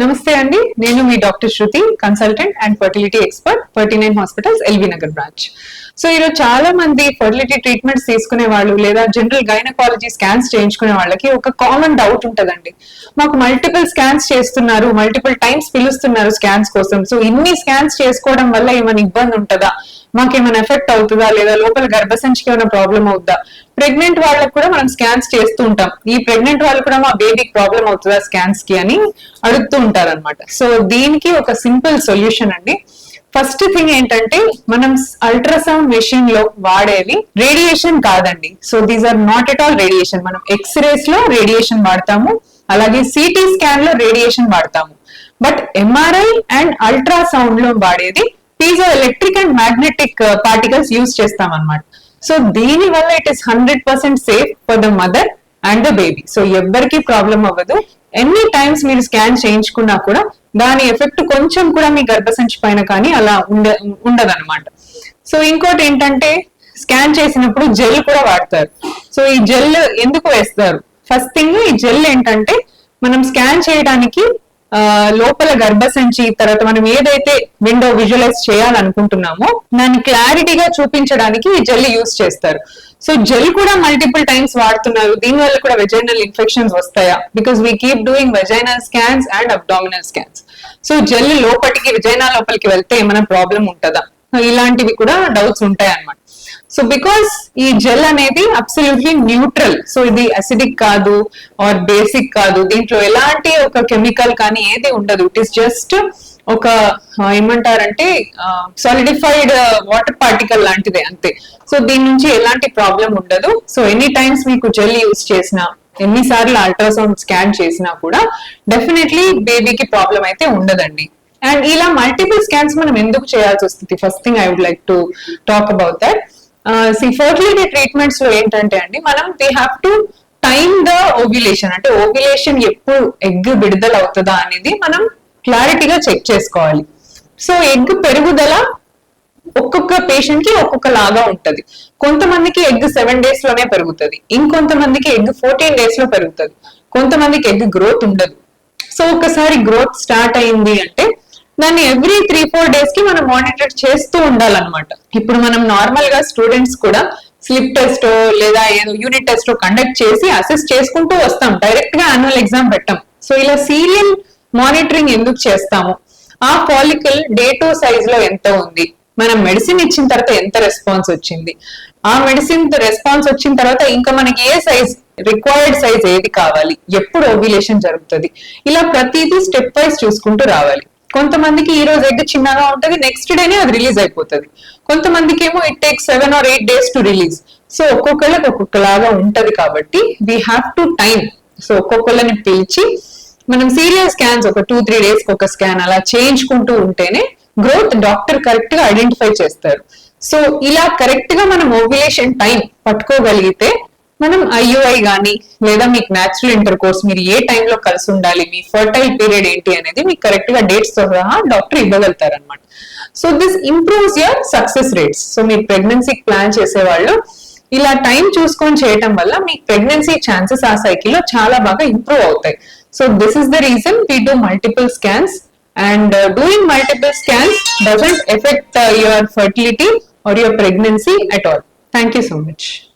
నమస్తే అండి, నేను మీ doctor Shruti, consultant and fertility expert, 39 hospitals, LB Nagar branch. So ఈరోజు చాలా మంది ఫర్టిలిటీ ట్రీట్మెంట్స్ తీసుకునే వాళ్ళు లేదా జనరల్ గైనకాలజీ స్కాన్స్ చేయించుకునే వాళ్ళకి ఒక కామన్ డౌట్ ఉంటదండి. మాకు మల్టిపుల్ స్కాన్స్ చేస్తున్నారు, మల్టిపుల్ టైమ్స్ పిలుస్తున్నారు స్కాన్స్ కోసం, సో ఇన్ని స్కాన్స్ చేసుకోవడం వల్ల ఏమైనా ఇబ్బంది ఉంటుందా, మాకేమైనా ఎఫెక్ట్ అవుతుందా, లేదా లోపల గర్భసంచికి ఏమైనా ప్రాబ్లం అవుతుందా? ప్రెగ్నెంట్ వాళ్ళకి కూడా మనం స్కాన్స్ చేస్తూ ఉంటాం, ఈ ప్రెగ్నెంట్ వాళ్ళు కూడా మా బేబీకి ప్రాబ్లం అవుతుందా స్కాన్స్ కి అని అడుగుతూ ఉంటారు అనమాట. సో దీనికి ఒక సింపుల్ సొల్యూషన్ అండి. ఫస్ట్ థింగ్ ఏంటంటే, మనం అల్ట్రాసౌండ్ మెషిన్ లో వాడేవి రేడియేషన్ కాదండి. So these are not at all radiation. మనం ఎక్స్రేస్ లో రేడియేషన్ వాడతాము, అలాగే సిటీ స్కాన్ లో రేడియేషన్ వాడతాము. బట్ ఎంఆర్ఐ అండ్ అల్ట్రాసౌండ్ లో వాడేది piezo electric and magnetic particles use చేస్తాం అనమాట. సో దీని వల్ల it is 100% safe for the mother and the baby. So ఎవ్వరికి ప్రాబ్లం అవ్వదు. ఎన్ని టైమ్స్ మీరు స్కాన్ చేయించుకున్నా కూడా దాని ఎఫెక్ట్ కొంచెం కూడా మీ గర్భసంచి పైన కానీ అలా ఉండదన్నమాట. సో ఇంకోటి ఏంటంటే, స్కాన్ చేసినప్పుడు జెల్ కూడా వాడతారు. సో ఈ జెల్ ఎందుకు వేస్తారు? ఫస్ట్ థింగ్, ఈ జెల్ ఏంటంటే మనం స్కాన్ చేయడానికి లోపల గర్భసంచి తర్వాత మనం ఏదైతే విండో విజువలైజ్ చేయాలనుకుంటున్నామో దాన్ని క్లారిటీగా చూపించడానికి ఈ జెల్ యూజ్ చేస్తారు. సో జెల్ కూడా మల్టిపుల్ టైమ్స్ వాడుతున్నారు, దీని వల్ల కూడా వెజైనల్ ఇన్ఫెక్షన్స్ వస్తాయా? Because we keep doing vaginal scans and abdominal scans. So gel లోపలికి వెజైనా లోపలికి వెళ్తే ఏమైనా ప్రాబ్లం ఉంటుందా, ఇలాంటివి కూడా డౌట్స్ ఉంటాయి అన్నమాట. సో బికాస్ ఈ జెల్ అనేది అబ్సల్యూట్లీ న్యూట్రల్. సో ఇది అసిడిక్ కాదు ఆర్ బేసిక్ కాదు, దీంట్లో ఎలాంటి ఒక కెమికల్ కానీ ఏది ఉండదు. ఇట్ ఈస్ జస్ట్ ఒక ఏమంటారంటే సాలిడిఫైడ్ వాటర్ పార్టికల్ లాంటిదే, అంతే. సో దీని నుంచి ఎలాంటి ప్రాబ్లం ఉండదు. సో ఎనీ టైమ్స్ మీకు జెల్ యూజ్ చేసినా, ఎన్నిసార్లు అల్ట్రాసౌండ్ స్కాన్ చేసినా కూడా డెఫినెట్లీ బేబీకి ప్రాబ్లం అయితే ఉండదండి. అండ్ ఇలా మల్టిపుల్ స్కాన్స్ మనం ఎందుకు చేయాల్సి వస్తుంది? First thing I would like to talk about that. Fertility treatments లో ఏంటంటే అండి, మనం we have to time the ovulation. అంటే ఓవ్యులేషన్ ఎప్పుడు ఎగ్ విడుదల అవుతుందా అనేది మనం క్లారిటీగా చెక్ చేసుకోవాలి. సో ఎగ్ పెరుగుదల ఒక్కొక్క పేషెంట్ కి ఒక్కొక్క లాగా ఉంటది. కొంతమందికి ఎగ్ 7 days లోనే పెరుగుతుంది, ఇంకొంతమందికి ఎగ్ 14 days లో పెరుగుతుంది, కొంతమందికి ఎగ్ గ్రోత్ ఉండదు. సో ఒకసారి గ్రోత్ స్టార్ట్ అయింది అంటే దాన్ని ఎవ్రీ 3-4 days కి మనం మానిటర్ చేస్తూ ఉండాలన్నమాట. ఇప్పుడు మనం నార్మల్ గా స్టూడెంట్స్ కూడా స్లిప్ టెస్ట్ లేదా ఏదో యూనిట్ టెస్ట్ కండక్ట్ చేసి అసెస్ చేసుకుంటూ వస్తాం, డైరెక్ట్ గా యాన్యువల్ ఎగ్జామ్ పెట్టాం. సో ఇలా సీరియల్ మానిటరింగ్ ఎందుకు చేస్తాము? ఆ ఫాలికల్ డే 2 సైజ్ లో ఎంత ఉంది, మనం మెడిసిన్ ఇచ్చిన తర్వాత ఎంత రెస్పాన్స్ వచ్చింది, ఆ మెడిసిన్ రెస్పాన్స్ వచ్చిన తర్వాత ఇంకా మనకి ఏ సైజ్, రిక్వైర్డ్ సైజ్ ఏది కావాలి, ఎప్పుడు ఓవ్యులేషన్ జరుగుతుంది, ఇలా ప్రతిదీ స్టెప్ వైజ్ చూసుకుంటూ రావాలి. కొంతమందికి ఈ రోజు ఎగ్ చిన్నగా ఉంటది, నెక్స్ట్ డేనే అది రిలీజ్ అయిపోతుంది. కొంతమందికి ఏమో it take 7 or 8 days to release. So ఒక్కొక్కళ్ళకి ఒక్కొక్కలాగా ఉంటది కాబట్టి we have to time. So ఒక్కొక్కళ్ళని పిలిచి మనం సీరియల్ స్కాన్స్ ఒక 2-3 days ఒక స్కాన్ అలా చేయించుకుంటూ ఉంటేనే గ్రోత్ డాక్టర్ కరెక్ట్ గా ఐడెంటిఫై చేస్తారు. సో ఇలా కరెక్ట్ గా మనం ఓవ్యులేషన్ టైం పట్టుకోగలిగితే మనం ఐయుఐ గానీ లేదా మీకు న్యాచురల్ ఇంటర్ కోర్స్ మీరు ఏ టైంలో కలిసి ఉండాలి, మీ ఫర్టైల్ పీరియడ్ ఏంటి అనేది మీకు కరెక్ట్ గా డేట్స్ తో సహా డాక్టర్ ఇవ్వగలుగుతారు అనమాట. So this improves your success rates. So మీ ప్రెగ్నెన్సీకి ప్లాన్ చేసేవాళ్ళు ఇలా టైం చూసుకొని చేయటం వల్ల మీ ప్రెగ్నెన్సీ ఛాన్సెస్ ఆ సైకిల్ లో చాలా బాగా ఇంప్రూవ్ అవుతాయి. So this is the reason we do multiple scans. And doing multiple scans doesn't affect your fertility or your pregnancy at all. Thank you so much.